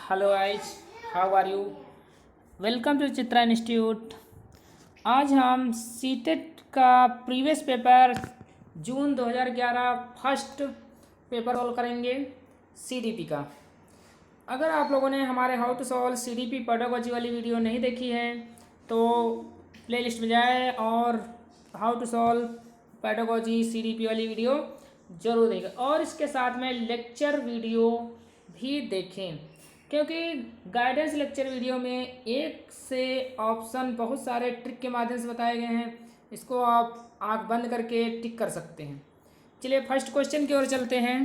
Hello guys, how are you? Welcome to Chitra institute. आज हम CTET का previous paper June 2011 first paper solve करेंगे CDP का। अगर आप लोगों ने हमारे how to solve CDP pedagogy वाली वीडियो नहीं देखी है तो प्लेलिस्ट में जाए और how to solve pedagogy CDP वाली वीडियो ज़रूर देखें और इसके साथ में लेक्चर वीडियो भी देखें, क्योंकि गाइडेंस लेक्चर वीडियो में एक से ऑप्शन बहुत सारे ट्रिक के माध्यम से बताए गए हैं। इसको आप आंख बंद करके टिक कर सकते हैं। चलिए फर्स्ट क्वेश्चन की ओर चलते हैं।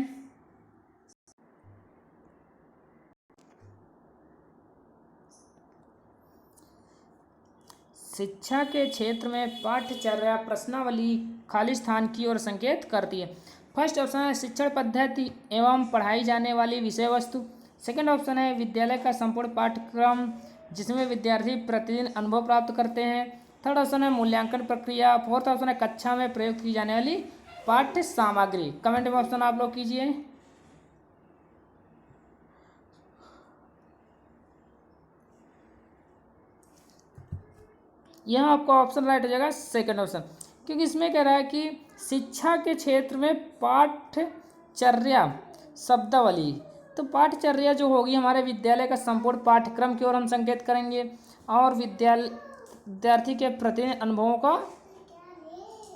शिक्षा के क्षेत्र में पाठ्यचर्या प्रश्नावली खाली स्थान की ओर संकेत करती है। फर्स्ट ऑप्शन है शिक्षण पद्धति एवं पढ़ाई जाने वाली विषय वस्तु। सेकंड ऑप्शन है विद्यालय का संपूर्ण पाठ्यक्रम जिसमें विद्यार्थी प्रतिदिन अनुभव प्राप्त करते हैं। थर्ड ऑप्शन है मूल्यांकन प्रक्रिया। फोर्थ ऑप्शन है कक्षा में प्रयोग की जाने वाली पाठ्य सामग्री। कमेंट में ऑप्शन आप लोग कीजिए। यहाँ आपका ऑप्शन राइट हो जाएगा सेकंड ऑप्शन, क्योंकि इसमें कह रहा है कि शिक्षा के क्षेत्र में पाठ्यचर्या शब्दावली, तो पाठ्यचर्या जो होगी हमारे विद्यालय का संपूर्ण पाठ्यक्रम की ओर हम संकेत करेंगे और विद्यार्थी के प्रतिदिन अनुभवों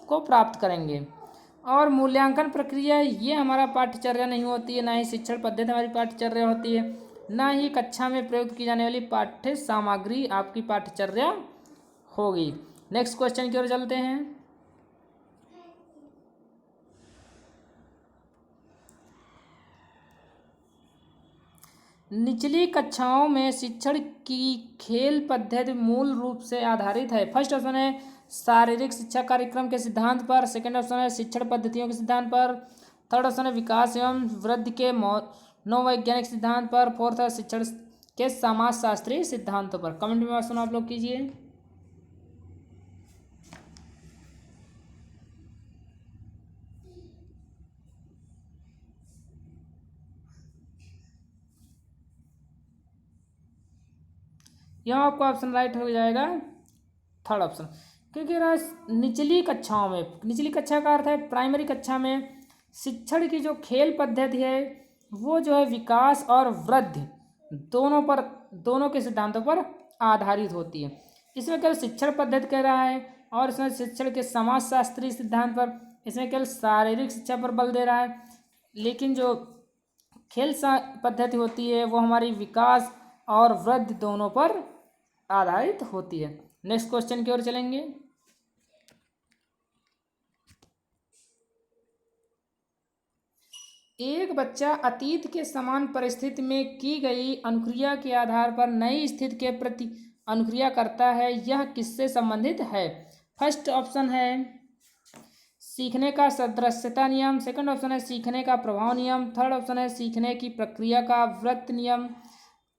को प्राप्त करेंगे। और मूल्यांकन प्रक्रिया ये हमारा पाठ्यचर्या नहीं होती है, ना ही शिक्षण पद्धति हमारी पाठ्यचर्या होती है, ना ही कक्षा में प्रयुक्त की जाने वाली पाठ्य सामग्री आपकी पाठ्यचर्या होगी। नेक्स्ट क्वेश्चन की ओर चलते हैं। निचली कक्षाओं में शिक्षण की खेल पद्धति मूल रूप से आधारित है। फर्स्ट ऑप्शन है शारीरिक शिक्षा कार्यक्रम के सिद्धांत पर। सेकंड ऑप्शन है शिक्षण पद्धतियों के सिद्धांत पर। थर्ड ऑप्शन है विकास एवं वृद्धि के मनोवैज्ञानिक सिद्धांत पर। फोर्थ है शिक्षण के समाजशास्त्रीय सिद्धांतों पर। कमेंट में ऑप्शन आप लोग कीजिए। यहाँ आपका ऑप्शन राइट हो जाएगा थर्ड ऑप्शन, क्योंकि निचली कक्षाओं में, निचली कक्षा का अर्थ है प्राइमरी कक्षा में शिक्षण की जो खेल पद्धति है वो जो है विकास और वृद्धि दोनों के सिद्धांतों पर आधारित होती है। इसमें केवल शिक्षण पद्धति कह रहा है और इसमें शिक्षण के समाजशास्त्रीय सिद्धांत पर, इसमें केवल शारीरिक शिक्षा पर बल दे रहा है, लेकिन जो खेल पद्धति होती है वो हमारी विकास और वृद्धि दोनों पर आधारित होती है। नेक्स्ट क्वेश्चन की ओर चलेंगे। एक बच्चा अतीत के समान परिस्थिति में की गई अनुक्रिया के आधार पर नई स्थिति के प्रति अनुक्रिया करता है, यह किससे संबंधित है? फर्स्ट ऑप्शन है सीखने का सदृश्यता नियम। सेकंड ऑप्शन है सीखने का प्रभाव नियम। थर्ड ऑप्शन है सीखने की प्रक्रिया का वृत्त नियम।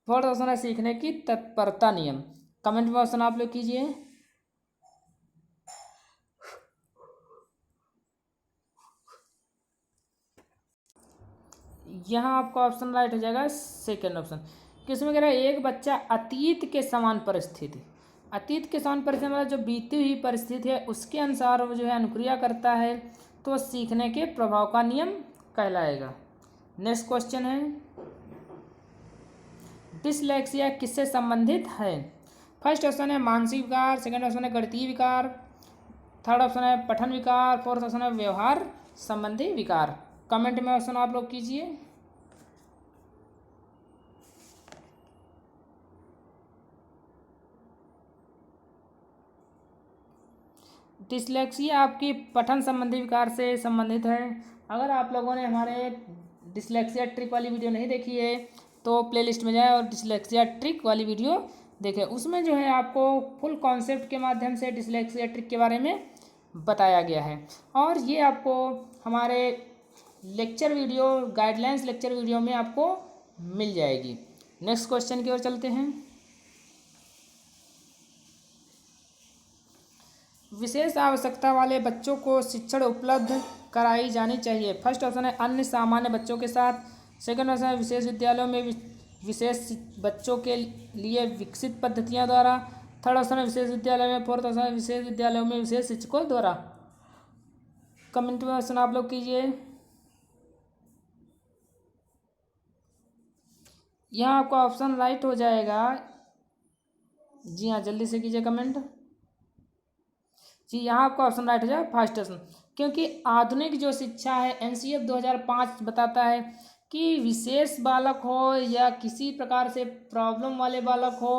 फोर्थ ऑप्शन है सीखने की तत्परता नियम। कमेंट में ऑप्शन आप लोग कीजिए। यहाँ आपका ऑप्शन राइट हो जाएगा सेकंड ऑप्शन, किसमें कह रहा है एक बच्चा अतीत के समान परिस्थिति, अतीत के समान परिस्थिति मतलब जो बीती हुई परिस्थिति है उसके अनुसार वो जो है अनुक्रिया करता है, तो सीखने के प्रभाव का नियम कहलाएगा। नेक्स्ट क्वेश्चन है डिसलेक्सिया किससे संबंधित है? फर्स्ट ऑप्शन है मानसिक विकार। सेकंड ऑप्शन है गणितीय विकार। थर्ड ऑप्शन है पठन विकार। फोर्थ ऑप्शन है व्यवहार संबंधी विकार। कमेंट में ऑप्शन आप लोग कीजिए। डिसलेक्सिया आपकी पठन संबंधी विकार से संबंधित है। अगर आप लोगों ने हमारे डिसलेक्सिया ट्रिक वाली वीडियो नहीं देखी है तो प्लेलिस्ट में जाए और डिसलेक्सिया ट्रिक वाली वीडियो देखें, उसमें जो है आपको फुल कॉन्सेप्ट के माध्यम से डिसलेक्सिया ट्रिक के बारे में बताया गया है और ये आपको हमारे lecture video guidelines lecture video में आपको मिल जाएगी। नेक्स्ट क्वेश्चन की ओर चलते हैं। विशेष आवश्यकता वाले बच्चों को शिक्षण उपलब्ध कराई जानी चाहिए। फर्स्ट ऑप्शन है अन्य सामान्य बच्चों के साथ। सेकंड ऑप्शन है विशेष विद्यालयों में विशेष बच्चों के लिए विकसित पद्धतियों द्वारा। थर्ड ऑप्शन है विशेष विद्यालय में। फोर्थ ऑप्शन है विशेष विद्यालयों में विशेष शिक्षकों द्वारा। कमेंट में ऑप्शन आप लोग कीजिए। यहाँ आपका ऑप्शन राइट हो जाएगा। जी हाँ, जल्दी से कीजिए कमेंट। जी, यहाँ आपका ऑप्शन राइट हो जाएगा फर्स्ट ऑप्शन, क्योंकि आधुनिक जो शिक्षा है एनसीएफ 2005 बताता है कि विशेष बालक हो या किसी प्रकार से प्रॉब्लम वाले बालक हो,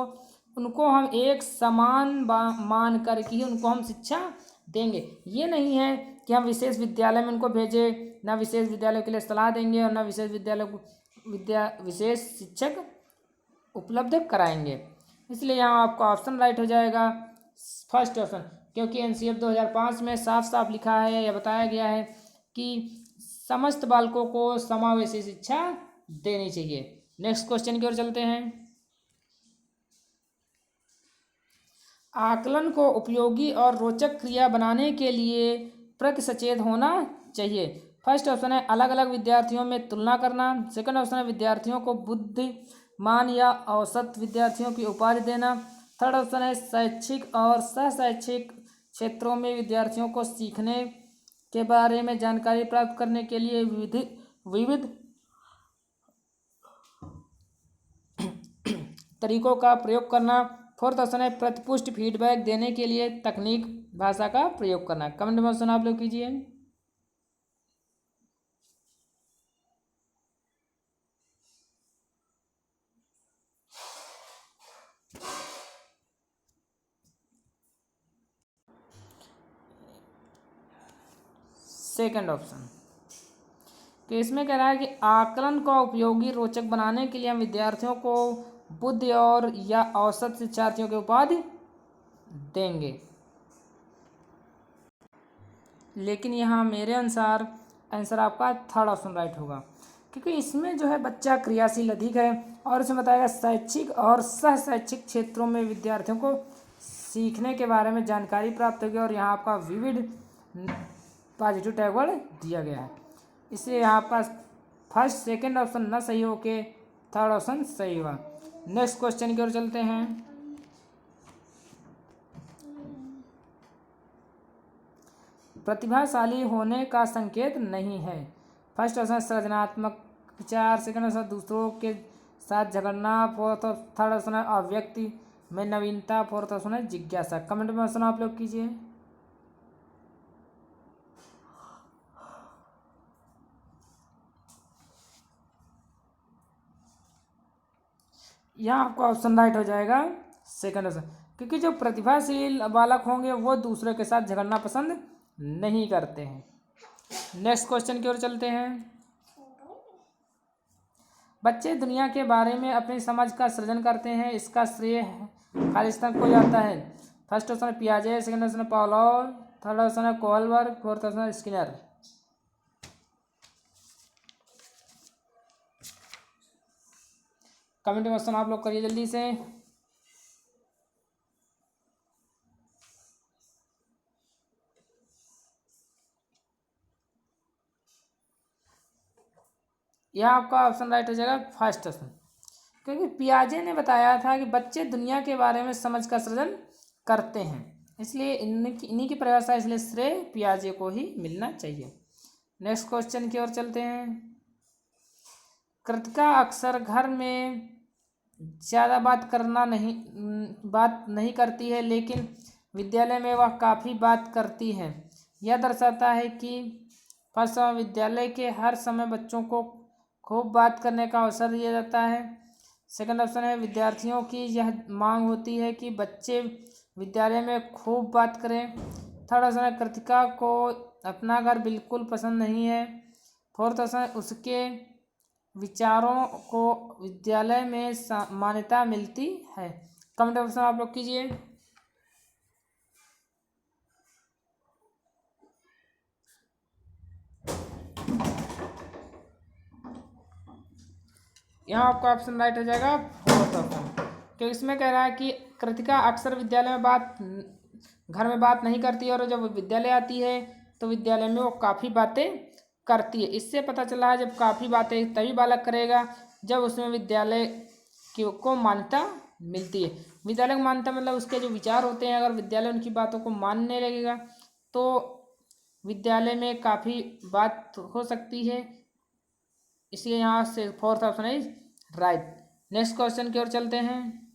उनको हम एक समान मान कर के ही उनको हम शिक्षा देंगे। ये नहीं है कि हम विशेष विद्यालय में उनको भेजें, ना विशेष विद्यालय के लिए सलाह देंगे और ना विशेष विद्यालय को विशेष शिक्षक उपलब्ध कराएंगे। इसलिए यहाँ आपका ऑप्शन राइट हो जाएगा फर्स्ट ऑप्शन, क्योंकि एनसीएफ 2005 में साफ साफ लिखा है या बताया गया है कि समस्त बालकों को समावेशी शिक्षा देनी चाहिए। नेक्स्ट क्वेश्चन की ओर चलते हैं। आकलन को उपयोगी और रोचक क्रिया बनाने के लिए प्रति सचेत होना चाहिए। फर्स्ट ऑप्शन है अलग अलग विद्यार्थियों में तुलना करना। सेकंड ऑप्शन है विद्यार्थियों को बुद्धिमान या औसत विद्यार्थियों की उपाधि देना। थर्ड ऑप्शन है शैक्षिक और सह शैक्षिक क्षेत्रों में विद्यार्थियों को सीखने के बारे में जानकारी प्राप्त करने के लिए विविध तरीकों का प्रयोग करना। फोर्थ ऑप्शन है प्रतिपुष्ट फीडबैक देने के लिए तकनीक भाषा का प्रयोग करना। कमेंट में ऑप्शन आप लोग कीजिए। सेकंड ऑप्शन, तो इसमें कह रहा है कि आकलन को उपयोगी रोचक बनाने के लिए हम विद्यार्थियों को बुद्धि और या औसत शिक्षार्थियों की उपाधि देंगे। लेकिन यहाँ मेरे अनुसार आंसर आपका थर्ड ऑप्शन राइट होगा, क्योंकि इसमें जो है बच्चा क्रियाशील अधिक है और इसमें बताएगा शैक्षिक और सह शैक्षिक क्षेत्रों में विद्यार्थियों को सीखने के बारे में जानकारी प्राप्त होगी और यहाँ आपका विविध पॉजिटिव टैग वर्ड दिया गया है। इसलिए यहाँ पास फर्स्ट सेकंड ऑप्शन ना सही हो के थर्ड ऑप्शन सही हुआ। नेक्स्ट क्वेश्चन की ओर चलते हैं। प्रतिभाशाली होने का संकेत नहीं है। फर्स्ट ऑप्शन सृजनात्मक विचार। सेकंड ऑप्शन दूसरों के साथ झगड़ना। फोर्थ थर्ड ऑप्शन है अव्यक्ति में नवीनता। फोर्थ ऑप्शन है जिज्ञासा। कमेंट में ऑप्शन आप लोग कीजिए। यहाँ आपका ऑप्शन राइट हो जाएगा सेकंड ऑप्शन, क्योंकि जो प्रतिभाशील बालक होंगे वो दूसरे के साथ झगड़ना पसंद नहीं करते हैं। नेक्स्ट क्वेश्चन की ओर चलते हैं। बच्चे दुनिया के बारे में अपनी समझ का सृजन करते हैं, इसका श्रेय खालिस्तान को जाता है। फर्स्ट ऑप्शन है पियाजे। सेकंड ऑप्शन है पावलोव। थर्ड ऑप्शन है कोहलबर्ग। फोर्थ ऑप्शन है स्किनर। कमेंट में ऑप्शन आप लोग करिए जल्दी से। यह आपका ऑप्शन राइट हो जाएगा फर्स्ट ऑप्शन, क्योंकि पियाजे ने बताया था कि बच्चे दुनिया के बारे में समझ का सृजन करते हैं, इसलिए इन्हीं की परिभाषा, इसलिए श्रेय पियाजे को ही मिलना चाहिए। नेक्स्ट क्वेश्चन की ओर चलते हैं। कृतिका अक्सर घर में ज़्यादा बात नहीं करती है, लेकिन विद्यालय में वह काफ़ी बात करती है। यह दर्शाता है कि फर्स्ट विद्यालय के हर समय बच्चों को खूब बात करने का अवसर दिया जाता है। सेकंड ऑप्शन है विद्यार्थियों की यह मांग होती है कि बच्चे विद्यालय में खूब बात करें। थर्ड ऑप्शन है कृतिका को अपना घर बिल्कुल पसंद नहीं है। फोर्थ ऑप्शन है उसके विचारों को विद्यालय में मान्यता मिलती है। कमेंट ऑप्शन आप लोग कीजिए। यहाँ आपका ऑप्शन राइट हो जाएगा फोर्थ ऑप्शन, क्योंकि इसमें कह रहा है कि कृतिका अक्सर विद्यालय में घर में बात नहीं करती और जब विद्यालय आती है तो विद्यालय में वो काफ़ी बातें करती है। इससे पता चला है जब काफ़ी बातें तभी बालक करेगा जब उसमें विद्यालय को मान्यता मिलती है। विद्यालय को मान्यता मतलब उसके जो विचार होते हैं, अगर विद्यालय उनकी बातों को मानने लगेगा तो विद्यालय में काफ़ी बात हो सकती है। इसलिए यहाँ से fourth option is right. Next question की ओर चलते हैं।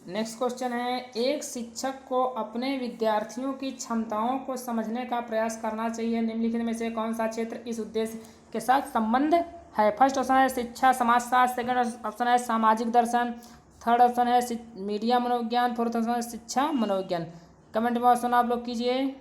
नेक्स्ट क्वेश्चन है, एक शिक्षक को अपने विद्यार्थियों की क्षमताओं को समझने का प्रयास करना चाहिए। निम्नलिखित में से कौन सा क्षेत्र इस उद्देश्य के साथ संबंध है? फर्स्ट ऑप्शन है शिक्षा समाजशास्त्र, सेकंड ऑप्शन है सामाजिक दर्शन, थर्ड ऑप्शन है मीडिया मनोविज्ञान, फोर्थ ऑप्शन है शिक्षा मनोविज्ञान। कमेंट में ऑप्शन आप लोग कीजिए।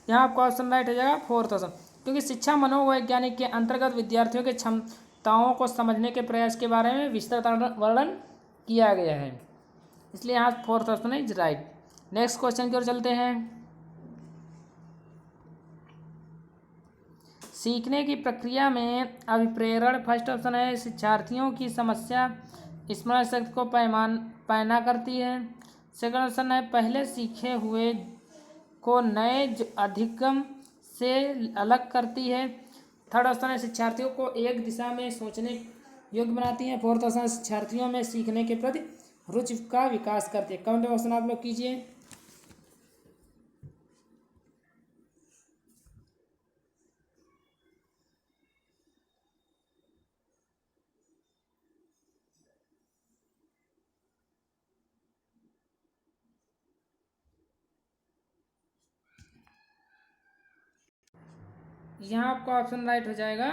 यहाँ आपका ऑप्शन राइट हो जाएगा फोर्थ ऑप्शन, क्योंकि शिक्षा मनोवैज्ञानिक के अंतर्गत विद्यार्थियों के क्षमताओं को समझने के प्रयास के बारे में विस्तृत वर्णन किया गया है, इसलिए यहाँ fourth option is right. Next question की ओर चलते हैं। सीखने की प्रक्रिया में अभिप्रेरण फर्स्ट ऑप्शन है शिक्षार्थियों की समस्या स्मरण शक्ति को पैना करती है। सेकंड ऑप्शन है पहले सीखे हुए को नए अधिगम से अलग करती है। थर्ड ऑप्शन है शिक्षार्थियों को एक दिशा में सोचने योग्य बनाती है। फोर्थ ऑप्शन शिक्षार्थियों में सीखने के प्रति रुचि का विकास करती है। कमेंट ऑप्शन आप लोग कीजिए। यहाँ आपका ऑप्शन राइट हो जाएगा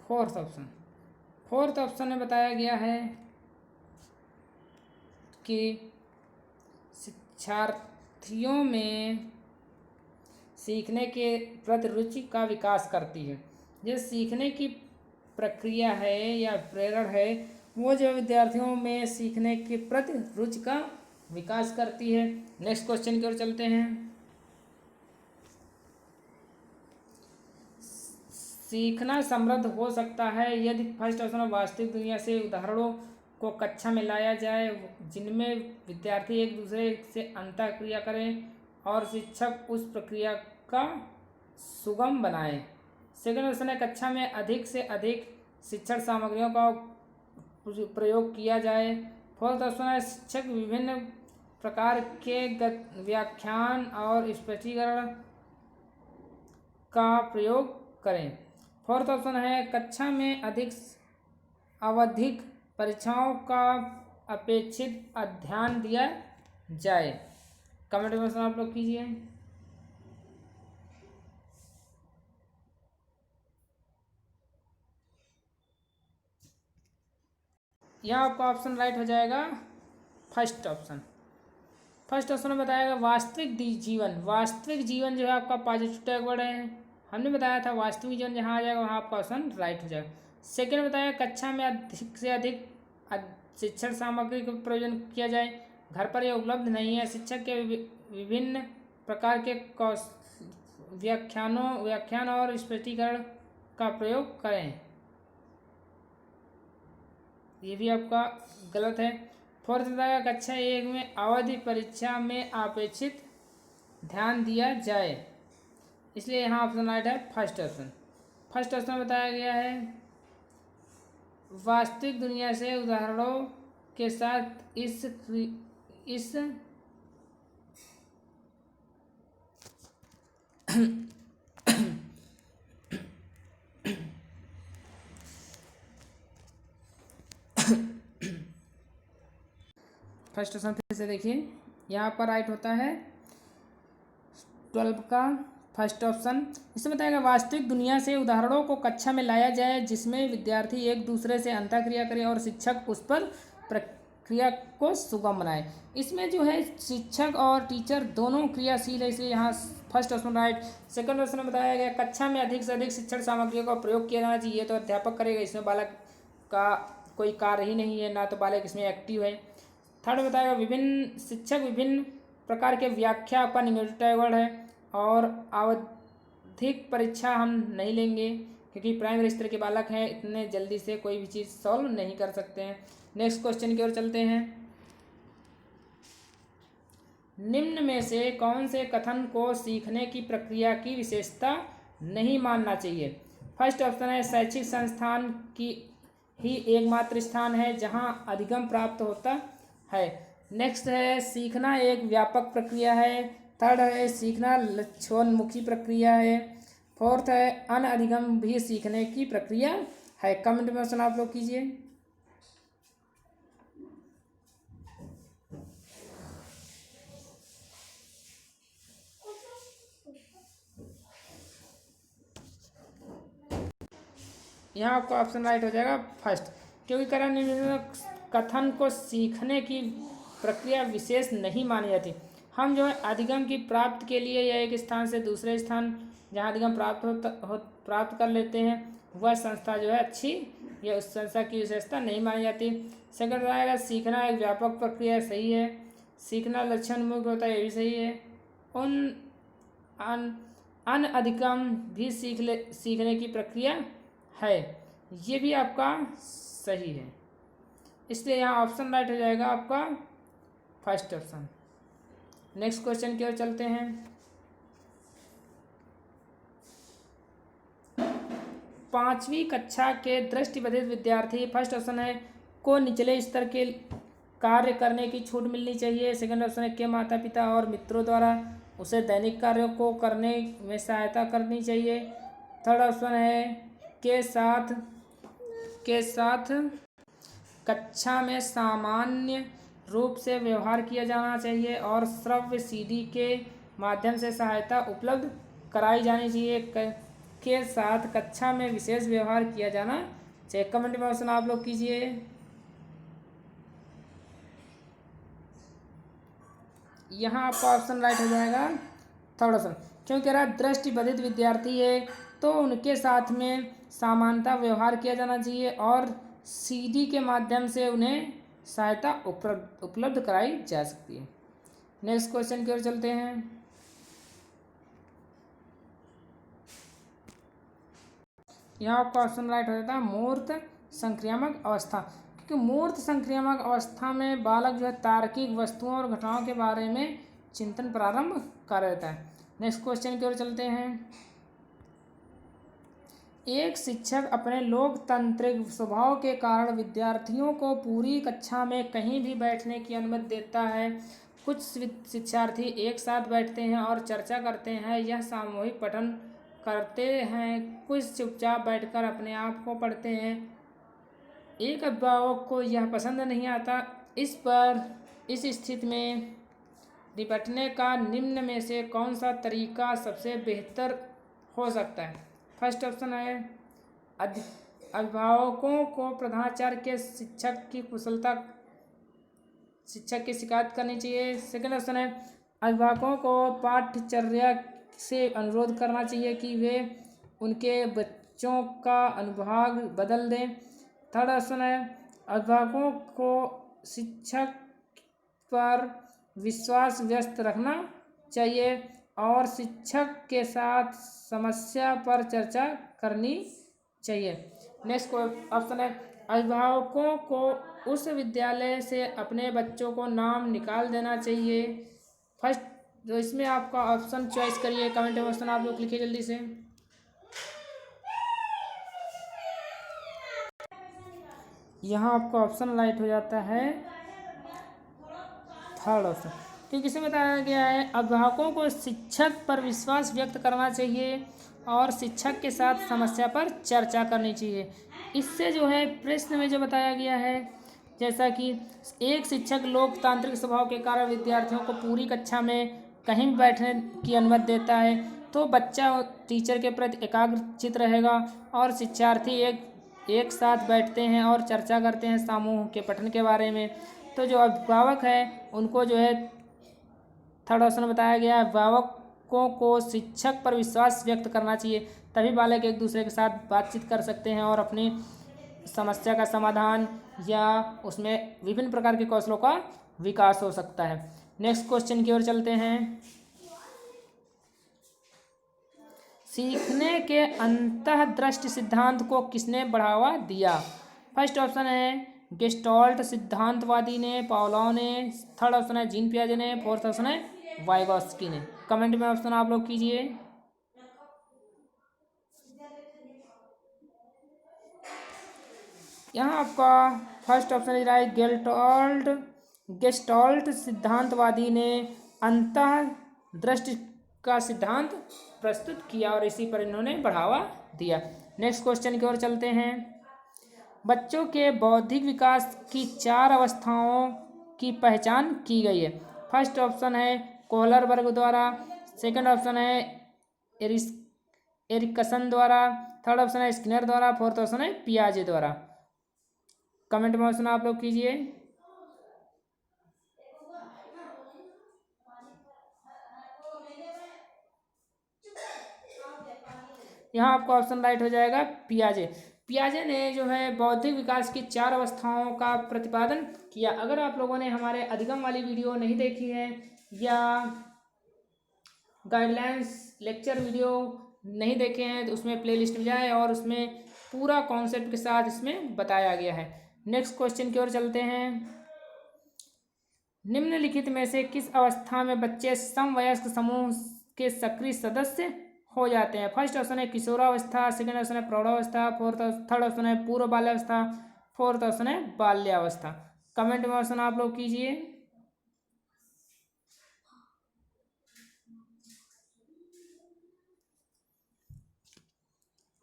फोर्थ ऑप्शन। फोर्थ ऑप्शन में बताया गया है कि शिक्षार्थियों में सीखने के प्रति रुचि का विकास करती है। जो सीखने की प्रक्रिया है या प्रेरण है वो जो विद्यार्थियों में सीखने के प्रति रुचि का विकास करती है। नेक्स्ट क्वेश्चन की ओर चलते हैं। सीखना समृद्ध हो सकता है यदि फर्स्ट ऑप्शन वास्तविक दुनिया से उदाहरणों को कक्षा में लाया जाए जिनमें विद्यार्थी एक दूसरे से अंतःक्रिया करें और शिक्षक उस प्रक्रिया का सुगम बनाए। सेकंड ऑप्शन है कक्षा में अधिक से अधिक शिक्षण सामग्रियों का प्रयोग किया जाए। फोर्थ ऑप्शन है शिक्षक विभिन्न प्रकार के व्याख्यान और स्पष्टीकरण का प्रयोग करें। फोर्थ ऑप्शन है कक्षा में अधिक आवधिक परीक्षाओं का अपेक्षित अध्ययन दिया जाए। कमेंट में आप लोग कीजिए। यहाँ आपका ऑप्शन राइट हो जाएगा फर्स्ट ऑप्शन। फर्स्ट ऑप्शन में बताया वास्तविक जीवन। वास्तविक जीवन जो है आपका पॉजिटिव टैग वर्ड है, हमने बताया था वास्तविक जीवन जहाँ आ जाएगा वहाँ आपका ऑप्शन राइट हो जाएगा। सेकेंड बताया कक्षा में अधिक से अधिक शिक्षण सामग्री का प्रयोजन किया जाए, घर पर यह उपलब्ध नहीं है, शिक्षक के विभिन्न प्रकार के व्याख्यान और स्पष्टीकरण का प्रयोग करें, ये भी आपका गलत है। फोर्थ बताया कक्षा 1 में अवधि परीक्षा में अपेक्षित ध्यान दिया जाए, इसलिए यहाँ ऑप्शन राइट है फर्स्ट ऑप्शन। फर्स्ट ऑप्शन बताया गया है वास्तविक दुनिया से उदाहरणों के साथ इस फर्स्ट ऑप्शन फिर से देखिए, यहाँ पर राइट होता है 12 का फर्स्ट ऑप्शन। इसमें बताएगा वास्तविक दुनिया से उदाहरणों को कक्षा में लाया जाए जिसमें विद्यार्थी एक दूसरे से अंतःक्रिया करे और शिक्षक उस पर प्रक्रिया को सुगम बनाए। इसमें जो है शिक्षक और टीचर दोनों क्रियाशील है, इसलिए यहाँ first option right. Second option में बताया गया कक्षा में अधिक से अधिक शिक्षण सामग्रियों का प्रयोग किया जाना चाहिए, तो अध्यापक करेगा, इसमें बालक का कोई कार्य ही नहीं है, ना तो बालक इसमें एक्टिव है। थर्ड बताएगा विभिन्न शिक्षक विभिन्न प्रकार के व्याख्या का निगेटिव टैग वर्ड है और आवधिक परीक्षा हम नहीं लेंगे क्योंकि प्राइमरी स्तर के बालक हैं, इतने जल्दी से कोई भी चीज़ सॉल्व नहीं कर सकते हैं। नेक्स्ट क्वेश्चन की ओर चलते हैं। निम्न में से कौन से कथन को सीखने की प्रक्रिया की विशेषता नहीं मानना चाहिए? फर्स्ट ऑप्शन है शैक्षिक संस्थान की ही एकमात्र स्थान है जहां अधिगम प्राप्त होता है। नेक्स्ट है सीखना एक व्यापक प्रक्रिया है। थर्ड है सीखना लक्ष्योन्मुखी प्रक्रिया है। फोर्थ है अनअधिगम भी सीखने की प्रक्रिया है। कमेंट में ऑप्शन आप लोग कीजिए। यहाँ आपका ऑप्शन राइट हो जाएगा फर्स्ट, क्योंकि कथन को सीखने की प्रक्रिया विशेष नहीं मानी जाती। हम जो है अधिगम की प्राप्त के लिए या एक स्थान से दूसरे स्थान जहाँ अधिगम प्राप्त कर लेते हैं वह संस्था जो है अच्छी या उस संस्था की विशेषता नहीं मानी जाती। सेकंड आएगा सीखना एक व्यापक प्रक्रिया, सही है। सीखना लक्षणमुख होता है, ये भी सही है। अनअधिगम भी सीखने की प्रक्रिया है, ये भी आपका सही है। इसलिए यहाँ ऑप्शन राइट हो जाएगा आपका फर्स्ट ऑप्शन। नेक्स्ट क्वेश्चन की ओर चलते हैं। 5वीं कक्षा के दृष्टिबाधित विद्यार्थी, फर्स्ट ऑप्शन है को निचले स्तर के कार्य करने की छूट मिलनी चाहिए। सेकंड ऑप्शन है के माता पिता और मित्रों द्वारा उसे दैनिक कार्यों को करने में सहायता करनी चाहिए। थर्ड ऑप्शन है के साथ कक्षा में सामान्य रूप से व्यवहार किया जाना चाहिए और श्रव्य सीडी के माध्यम से सहायता उपलब्ध कराई जानी चाहिए। के साथ कक्षा में विशेष व्यवहार किया जाना चाहिए। कमेंट में ऑप्शन आप लोग कीजिए। यहाँ आपका ऑप्शन राइट हो जाएगा थर्ड ऑप्शन, क्योंकि अगर दृष्टिबाधित विद्यार्थी है तो उनके साथ में समानता व्यवहार किया जाना चाहिए और सीडी के माध्यम से उन्हें सहायता उपलब्ध कराई जा सकती है। नेक्स्ट क्वेश्चन की ओर चलते हैं। यहाँ आपका ऑप्शन राइट हो जाता है मूर्त संक्रियात्मक अवस्था, क्योंकि मूर्त संक्रियात्मक अवस्था में बालक जो है तार्किक वस्तुओं और घटनाओं के बारे में चिंतन प्रारंभ कर देता है। नेक्स्ट क्वेश्चन की ओर चलते हैं। एक शिक्षक अपने लोकतांत्रिक स्वभाव के कारण विद्यार्थियों को पूरी कक्षा में कहीं भी बैठने की अनुमति देता है। कुछ शिक्षार्थी एक साथ बैठते हैं और चर्चा करते हैं, यह सामूहिक पठन करते हैं, कुछ चुपचाप बैठकर अपने आप को पढ़ते हैं। एक अभिभावक को यह पसंद नहीं आता। इस स्थिति में निपटने का निम्न में से कौन सा तरीका सबसे बेहतर हो सकता है? फर्स्ट ऑप्शन है अभिभावकों को प्रधानाचार्य के शिक्षक की शिकायत करनी चाहिए। सेकंड ऑप्शन है अभिभावकों को पाठ्यचर्या से अनुरोध करना चाहिए कि वे उनके बच्चों का अनुभाग बदल दें। थर्ड ऑप्शन है अभिभावकों को शिक्षक पर विश्वास व्यक्त रखना चाहिए और शिक्षक के साथ समस्या पर चर्चा करनी चाहिए। नेक्स्ट ऑप्शन है अभिभावकों को उस विद्यालय से अपने बच्चों को नाम निकाल देना चाहिए। फर्स्ट जो इसमें आपका ऑप्शन चॉइस करिए। कमेंट में ऑप्शन आप लोग लिखिए जल्दी से। यहाँ आपका ऑप्शन राइट हो जाता है थर्ड ऑप्शन, क्योंकि इसमें बताया गया है अभिभावकों को शिक्षक पर विश्वास व्यक्त करना चाहिए और शिक्षक के साथ समस्या पर चर्चा करनी चाहिए। इससे जो है प्रश्न में जो बताया गया है जैसा कि एक शिक्षक लोकतांत्रिक स्वभाव के कारण विद्यार्थियों को पूरी कक्षा में कहीं भी बैठने की अनुमति देता है तो बच्चा टीचर के प्रति एकाग्रचित रहेगा और शिक्षार्थी एक साथ बैठते हैं और चर्चा करते हैं समूह के पठन के बारे में। तो जो अभिभावक है उनको जो है थर्ड ऑप्शन बताया गया है अभिभावकों को शिक्षक पर विश्वास व्यक्त करना चाहिए, तभी बालक एक दूसरे के साथ बातचीत कर सकते हैं और अपनी समस्या का समाधान या उसमें विभिन्न प्रकार के कौशलों का विकास हो सकता है। नेक्स्ट क्वेश्चन की ओर चलते हैं। सीखने के अंतःदृष्टि सिद्धांत को किसने बढ़ावा दिया? फर्स्ट ऑप्शन है गेस्टाल्ट सिद्धांतवादी ने, पावलोव ने, थर्ड ऑप्शन है जीन पियाजे ने, फोर्थ ऑप्शन है वाइगॉस्की ने। कमेंट में ऑप्शन आप लोग कीजिए। यहाँ आपका फर्स्ट ऑप्शन रहा है गेस्टाल्ट सिद्धांतवादी ने अंतःदृष्टि का सिद्धांत प्रस्तुत किया और इसी पर इन्होंने बढ़ावा दिया। नेक्स्ट क्वेश्चन की ओर चलते हैं। बच्चों के बौद्धिक विकास की 4 अवस्थाओं की पहचान की गई है। फर्स्ट ऑप्शन है कोहलर वर्ग द्वारा, सेकंड ऑप्शन है एरिकसन द्वारा, थर्ड ऑप्शन है स्किनर द्वारा, फोर्थ ऑप्शन है पियाजे द्वारा। कमेंट में ऑप्शन आप लोग कीजिए। यहाँ आपका ऑप्शन राइट हो जाएगा पियाजे। पियाजे ने जो है बौद्धिक विकास की 4 अवस्थाओं का प्रतिपादन किया। अगर आप लोगों ने हमारे अधिगम वाली वीडियो नहीं देखी है या गाइडलाइंस लेक्चर वीडियो नहीं देखे हैं तो उसमें प्लेलिस्ट में जाए और उसमें पूरा कॉन्सेप्ट के साथ इसमें बताया गया है। नेक्स्ट क्वेश्चन की ओर चलते हैं। निम्नलिखित में से किस अवस्था में बच्चे समवयस्क समूह के सक्रिय सदस्य हो जाते हैं? फर्स्ट ऑप्शन है किशोरावस्था, सेकंड ऑप्शन है प्रौढ़ावस्था, थर्ड ऑप्शन है पूर्व बाल्यावस्था, फोर्थ ऑप्शन है बाल्यावस्था। कमेंट में ऑप्शन आप लोग कीजिए।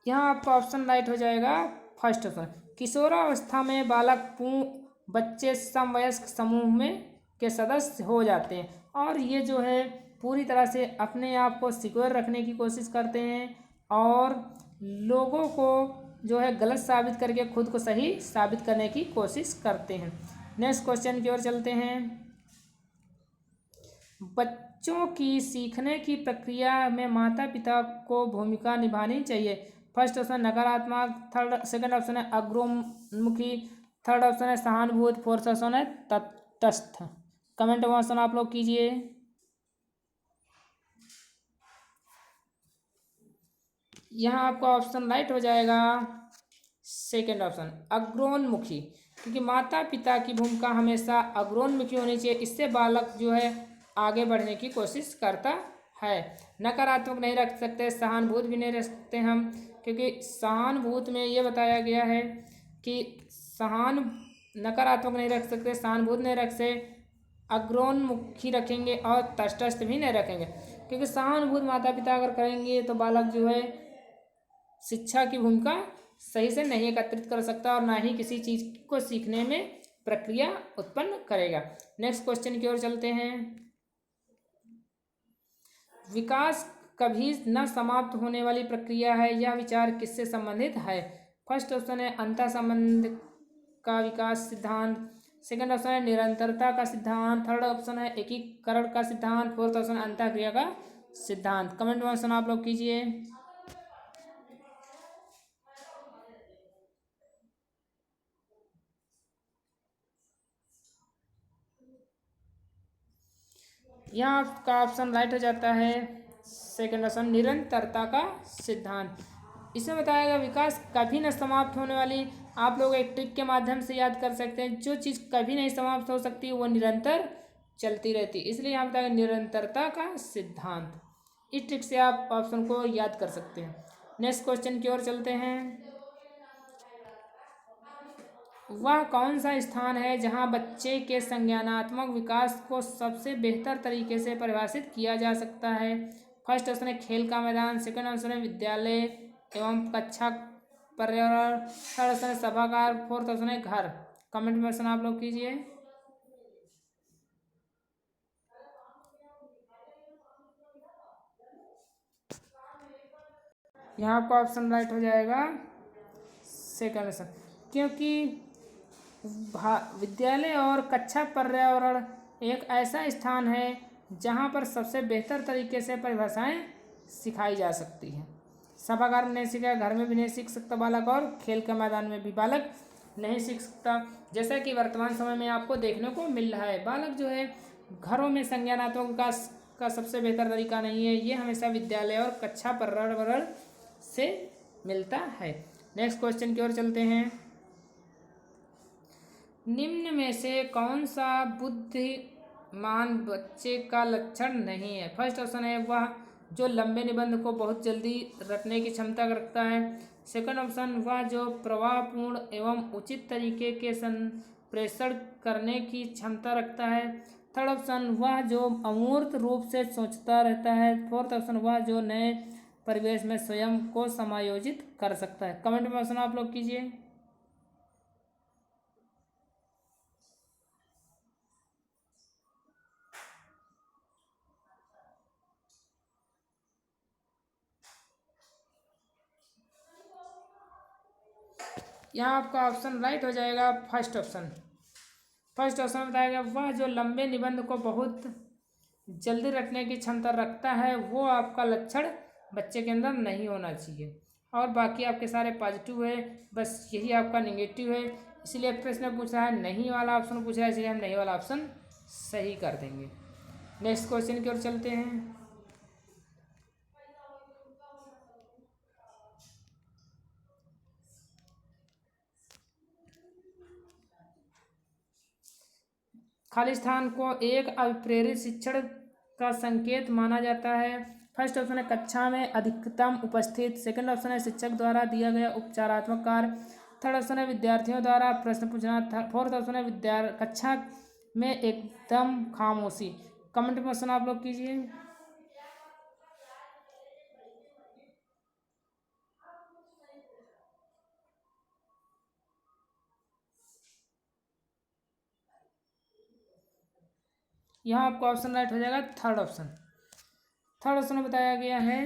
यहाँ आपका ऑप्शन राइट हो जाएगा फर्स्ट ऑप्शन। किशोरावस्था में बच्चे समवयस्क समूह में के सदस्य हो जाते हैं और ये जो है पूरी तरह से अपने आप को सिक्योर रखने की कोशिश करते हैं और लोगों को जो है गलत साबित करके खुद को सही साबित करने की कोशिश करते हैं। नेक्स्ट क्वेश्चन की ओर चलते हैं। बच्चों की सीखने की प्रक्रिया में माता पिता को भूमिका निभानी चाहिए। फर्स्ट ऑप्शन नकारात्मक, सेकंड ऑप्शन है अग्रोन्मुखी, थर्ड ऑप्शन है सहानुभूति, फोर्थ ऑप्शन है तटस्थ। कमेंट में ऑप्शन आप लोग कीजिए। यहाँ आपका ऑप्शन राइट हो जाएगा सेकंड ऑप्शन अग्रोन्मुखी, क्योंकि माता पिता की भूमिका हमेशा अग्रोन्मुखी होनी चाहिए। इससे बालक जो है आगे बढ़ने की कोशिश करता है। नकारात्मक नहीं रख सकते, सहानुभूति भी नहीं रख सकते हम, क्योंकि सहानुभूति में ये बताया गया है कि नकारात्मक नहीं रख सकते, सहानुभूति नहीं रख सकते, अग्रोन्मुखी रखेंगे और तटस्थ भी नहीं रखेंगे, क्योंकि सहानुभूति माता पिता अगर करेंगे तो बालक जो है शिक्षा की भूमिका सही से नहीं एकत्रित कर सकता और ना ही किसी चीज़ को सीखने में प्रक्रिया उत्पन्न करेगा। नेक्स्ट क्वेश्चन की ओर चलते हैं। विकास कभी न समाप्त होने वाली प्रक्रिया है, यह विचार किससे संबंधित है? फर्स्ट ऑप्शन है अंतः संबंध का विकास सिद्धांत, सेकंड ऑप्शन है निरंतरता का सिद्धांत, थर्ड ऑप्शन है एकीकरण का सिद्धांत, फोर्थ ऑप्शन है अंतःक्रिया का सिद्धांत। कमेंट में ऑप्शन आप लोग कीजिए। यहाँ आपका ऑप्शन राइट हो जाता है सेकंड ऑप्शन निरंतरता का सिद्धांत। इसमें बताया गया विकास कभी न समाप्त होने वाली। आप लोग एक ट्रिक के माध्यम से याद कर सकते हैं, जो चीज़ कभी नहीं समाप्त हो सकती वो निरंतर चलती रहती, इसलिए यहाँ बताया निरंतरता का सिद्धांत। इस ट्रिक से आप ऑप्शन को याद कर सकते हैं। नेक्स्ट क्वेश्चन की ओर चलते हैं। वह कौन सा स्थान है जहाँ बच्चे के संज्ञानात्मक विकास को सबसे बेहतर तरीके से परिभाषित किया जा सकता है? फर्स्ट ऑप्शन है खेल का मैदान, सेकंड ऑप्शन है विद्यालय एवं कक्षा पर्यावरण, थर्ड ऑप्शन है सभागार, फोर्थ ऑप्शन है घर। कमेंट में ऑप्शन आप लोग कीजिए। यहाँ आपका ऑप्शन राइट हो जाएगा सेकंड ऑप्शन, क्योंकि विद्यालय और कक्षा पर्यावरण एक ऐसा स्थान है जहाँ पर सबसे बेहतर तरीके से परिभाषाएं सिखाई जा सकती हैं। सभागार में नहीं सीखा, घर में भी नहीं सीख सकता बालक, और खेल के मैदान में भी बालक नहीं सीख सकता। जैसा कि वर्तमान समय में आपको देखने को मिल रहा है, बालक जो है घरों में संज्ञानात्मक विकास का सबसे बेहतर तरीका नहीं है, ये हमेशा विद्यालय और कक्षा पर्यावरण से मिलता है। नेक्स्ट क्वेश्चन की ओर चलते हैं। निम्न में से कौन सा बुद्धिमान बच्चे का लक्षण नहीं है? फर्स्ट ऑप्शन है वह जो लंबे निबंध को बहुत जल्दी रटने की क्षमता रखता है। सेकंड ऑप्शन वह जो प्रवाहपूर्ण एवं उचित तरीके के संप्रेषण करने की क्षमता रखता है। थर्ड ऑप्शन वह जो अमूर्त रूप से सोचता रहता है। फोर्थ ऑप्शन वह जो नए परिवेश में स्वयं को समायोजित कर सकता है। कमेंट में ऑप्शन आप लोग कीजिए। यहाँ आपका ऑप्शन राइट हो जाएगा फर्स्ट ऑप्शन। फर्स्ट ऑप्शन बताया गया वह जो लंबे निबंध को बहुत जल्दी रटने की क्षमता रखता है, वो आपका लक्षण बच्चे के अंदर नहीं होना चाहिए। और बाकी आपके सारे पॉजिटिव है, बस यही आपका निगेटिव है। इसलिए प्रश्न पूछ रहा है नहीं वाला ऑप्शन पूछ रहा है, इसलिए हम नहीं वाला ऑप्शन सही कर देंगे। नेक्स्ट क्वेश्चन की ओर चलते हैं। खाली स्थान को एक अप्रेरित शिक्षण का संकेत माना जाता है। फर्स्ट ऑप्शन है कक्षा में अधिकतम उपस्थित। सेकंड ऑप्शन है शिक्षक द्वारा दिया गया उपचारात्मक कार्य। थर्ड ऑप्शन है विद्यार्थियों द्वारा प्रश्न पूछना। फोर्थ ऑप्शन है कक्षा में एकदम खामोशी। कमेंट में ऑप्शन आप लोग कीजिए। यहाँ आपको ऑप्शन राइट हो जाएगा थर्ड ऑप्शन। थर्ड ऑप्शन में बताया गया है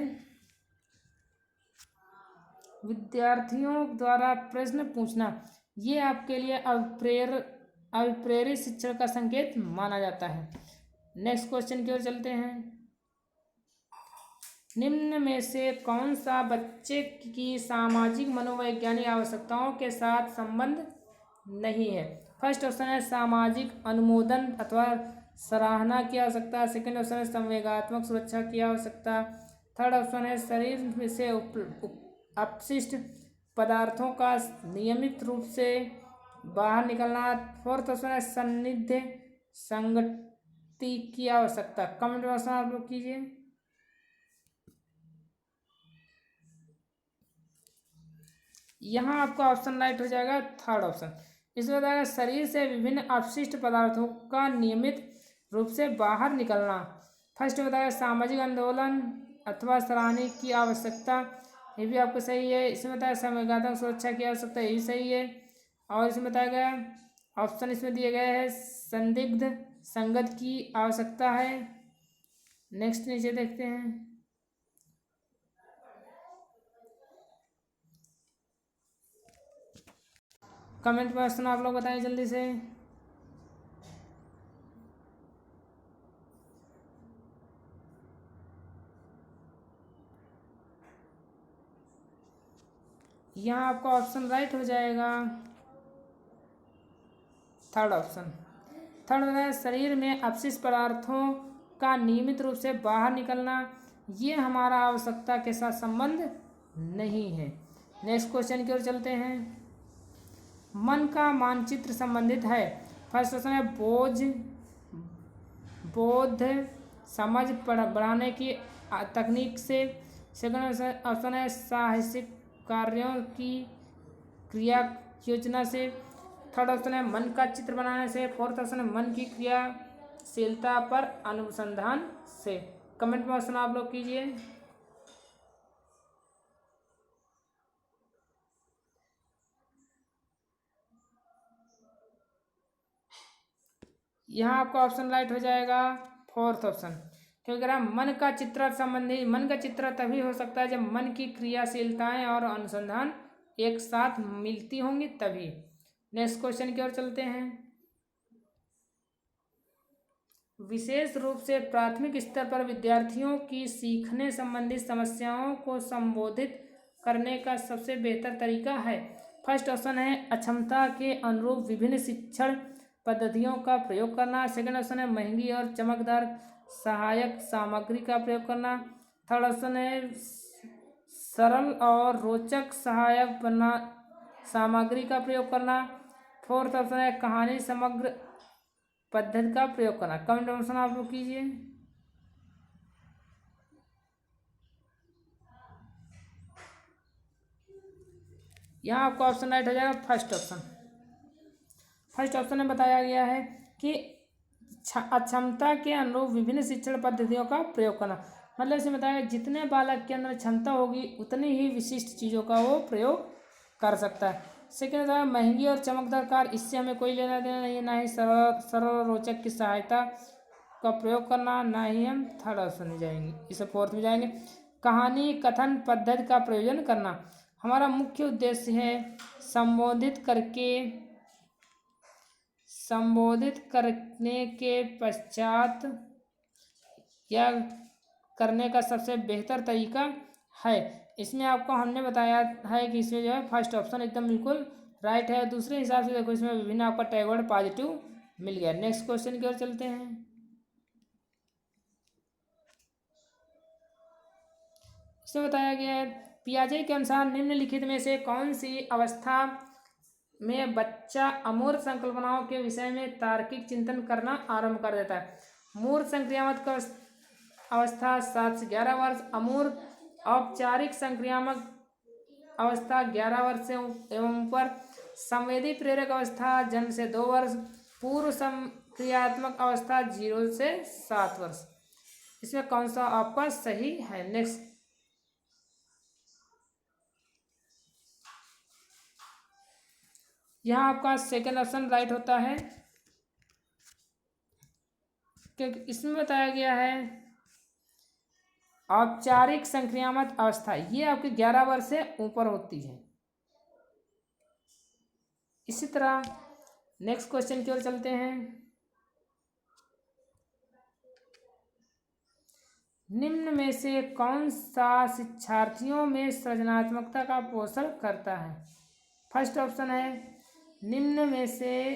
विद्यार्थियों द्वारा प्रश्न पूछना, ये आपके लिए अप्रेरित शिक्षण का संकेत माना जाता है। नेक्स्ट क्वेश्चन की ओर चलते हैं। निम्न में से कौन सा बच्चे की सामाजिक मनोवैज्ञानिक आवश्यकताओं के साथ संबंध नहीं है? फर्स्ट ऑप्शन है सामाजिक अनुमोदन अथवा सराहना की आवश्यकता। सेकंड ऑप्शन है संवेगात्मक सुरक्षा की आवश्यकता। थर्ड ऑप्शन है शरीर में से अपशिष्ट पदार्थों का नियमित रूप से बाहर निकलना। फोर्थ ऑप्शन है सान्निध्य संगति की आवश्यकता। कमेंट में ऑप्शन आप लोग कीजिए। यहाँ आपका ऑप्शन राइट हो जाएगा थर्ड ऑप्शन। इसमें बताया शरीर से विभिन्न अपशिष्ट पदार्थों का नियमित रूप से बाहर निकलना। फर्स्ट में बताया सामाजिक आंदोलन अथवा सराहनीय की आवश्यकता, ये भी आपको सही है। इसमें बताया संवेगात्मक सुरक्षा की आवश्यकता, ये भी सही है। और इसमें बताया गया ऑप्शन इसमें दिए गए हैं संदिग्ध संगत की आवश्यकता है। नेक्स्ट नीचे देखते हैं। कमेंट में ऑप्शन आप लोग बताएं जल्दी से। यहाँ आपका ऑप्शन राइट हो जाएगा थर्ड ऑप्शन। थर्ड बताया शरीर में अपशिष्ट पदार्थों का नियमित रूप से बाहर निकलना, ये हमारा आवश्यकता के साथ संबंध नहीं है। नेक्स्ट क्वेश्चन की ओर चलते हैं। मन का मानचित्र संबंधित है। फर्स्ट ऑप्शन है बोध समझ बढ़ाने की तकनीक से। सेकंड ऑप्शन है साहसिक कार्यों की क्रिया योजना से। थर्ड ऑप्शन है मन का चित्र बनाने से। फोर्थ ऑप्शन है मन की क्रियाशीलता पर अनुसंधान से। कमेंट में ऑप्शन आप लोग कीजिए। यहाँ आपका ऑप्शन राइट हो जाएगा फोर्थ ऑप्शन, क्योंकि अगर हम मन का चित्र संबंधी, मन का चित्र तभी हो सकता है जब मन की क्रियाशीलताएं और अनुसंधान एक साथ मिलती होंगी तभी। नेक्स्ट क्वेश्चन की ओर चलते हैं। विशेष रूप से प्राथमिक स्तर पर विद्यार्थियों की सीखने संबंधी समस्याओं को संबोधित करने का सबसे बेहतर तरीका है। फर्स्ट ऑप्शन है अक्षमता के अनुरूप विभिन्न शिक्षण पद्धतियों का प्रयोग करना। सेकंड ऑप्शन है महंगी और चमकदार सहायक सामग्री का प्रयोग करना। थर्ड ऑप्शन है सरल और रोचक सहायक बना सामग्री का प्रयोग करना। फोर्थ ऑप्शन है कहानी समग्र पद्धति का प्रयोग करना। कमेंट ऑप्शन आप लोग कीजिए। यहाँ आपका ऑप्शन राइट हो जाएगा फर्स्ट ऑप्शन। फर्स्ट ऑप्शन में बताया गया है कि अक्षमता के अनुरूप विभिन्न शिक्षण पद्धतियों का प्रयोग करना। मतलब इसे बताया जितने बालक के अंदर क्षमता होगी उतनी ही विशिष्ट चीज़ों का वो प्रयोग कर सकता है। सेकेंड था महंगी और चमकदार कार, इससे हमें कोई लेना देना नहीं है, ना ही सरल सरल और रोचक की सहायता का प्रयोग करना, ना ही हम थर्ड ऑप्शन में जाएंगे, इसे फोर्थ में जाएंगे। कहानी कथन पद्धति का प्रयोजन करना, हमारा मुख्य उद्देश्य है संबोधित करने के पश्चात या करने का सबसे बेहतर तरीका है। इसमें आपको हमने बताया है कि इसमें जो है फर्स्ट ऑप्शन एकदम बिल्कुल राइट है। दूसरे हिसाब से देखो इसमें विभिन्न आपका टैग वर्ड पॉजिटिव मिल गया। नेक्स्ट क्वेश्चन की ओर चलते हैं। इसमें बताया गया है पियाजे के अनुसार निम्नलिखित में से कौन सी अवस्था में बच्चा अमूर्त संकल्पनाओं के विषय में तार्किक चिंतन करना आरंभ कर देता है। मूर्त संक्रियात्मक अवस्था 7 से 11 वर्ष, अमूर्त औपचारिक संक्रियात्मक अवस्था 11 वर्ष से एवं ऊपर, संवेदी प्रेरक अवस्था जन्म से 2 वर्ष, पूर्व संक्रियात्मक अवस्था 0 से 7 वर्ष। इसमें कौन सा आपका सही है? नेक्स्ट यहाँ आपका सेकेंड ऑप्शन राइट होता है क्योंकि इसमें बताया गया है औपचारिक संक्रियात्मक अवस्था ये आपके 11 वर्ष से ऊपर होती है। इसी तरह नेक्स्ट क्वेश्चन की ओर चलते हैं। निम्न में से कौन सा शिक्षार्थियों में सृजनात्मकता का पोषण करता है? फर्स्ट ऑप्शन है निम्न में से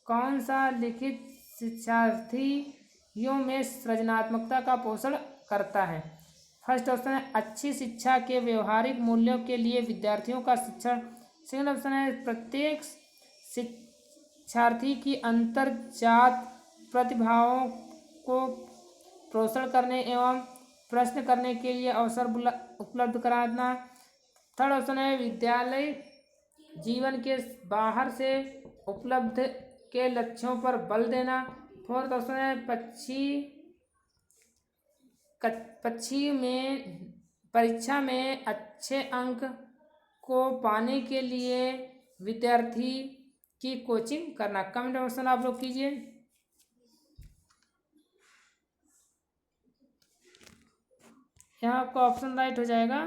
कौन सा लिखित शिक्षार्थियों में सृजनात्मकता का पोषण करता है? फर्स्ट ऑप्शन है अच्छी शिक्षा के व्यवहारिक मूल्यों के लिए विद्यार्थियों का शिक्षण। सेकंड ऑप्शन है प्रत्येक शिक्षार्थी की अंतर्जात प्रतिभाओं को पोषण करने एवं प्रश्न करने के लिए अवसर उपलब्ध कराना। थर्ड ऑप्शन है विद्यालय जीवन के बाहर से उपलब्ध के लक्ष्यों पर बल देना। फोर्थ ऑप्शन है परीक्षा में अच्छे अंक को पाने के लिए विद्यार्थी की कोचिंग करना। कमेंट ऑप्शन आप लोग कीजिए। यहाँ आपका ऑप्शन राइट हो जाएगा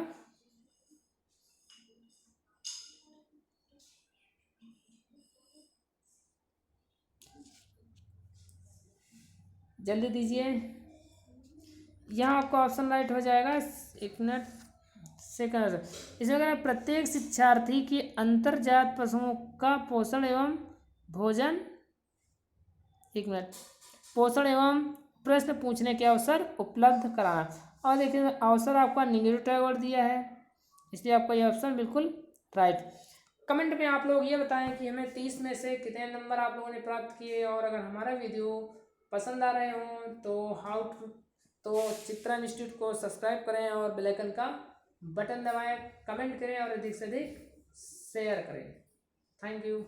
जल्दी दीजिए। यहाँ आपका ऑप्शन राइट हो जाएगा 1 मिनट सेकंड। इसमें अगर प्रत्येक शिक्षार्थी की अंतर्जात पशुओं का पोषण एवं भोजन 1 मिनट पोषण एवं प्रश्न पूछने के अवसर उपलब्ध कराना। और देखिए अवसर आपका निगेटिव टैग वर्ड दिया है इसलिए आपका ये ऑप्शन बिल्कुल राइट। कमेंट में आप लोग ये बताएं कि हमें 30 में से कितने नंबर आप लोगों ने प्राप्त किए। और अगर हमारा वीडियो पसंद आ रहे हों तो चित्रा इंस्टीट्यूट को सब्सक्राइब करें और बेल आइकन का बटन दबाएं, कमेंट करें और अधिक से अधिक शेयर करें। Thank you.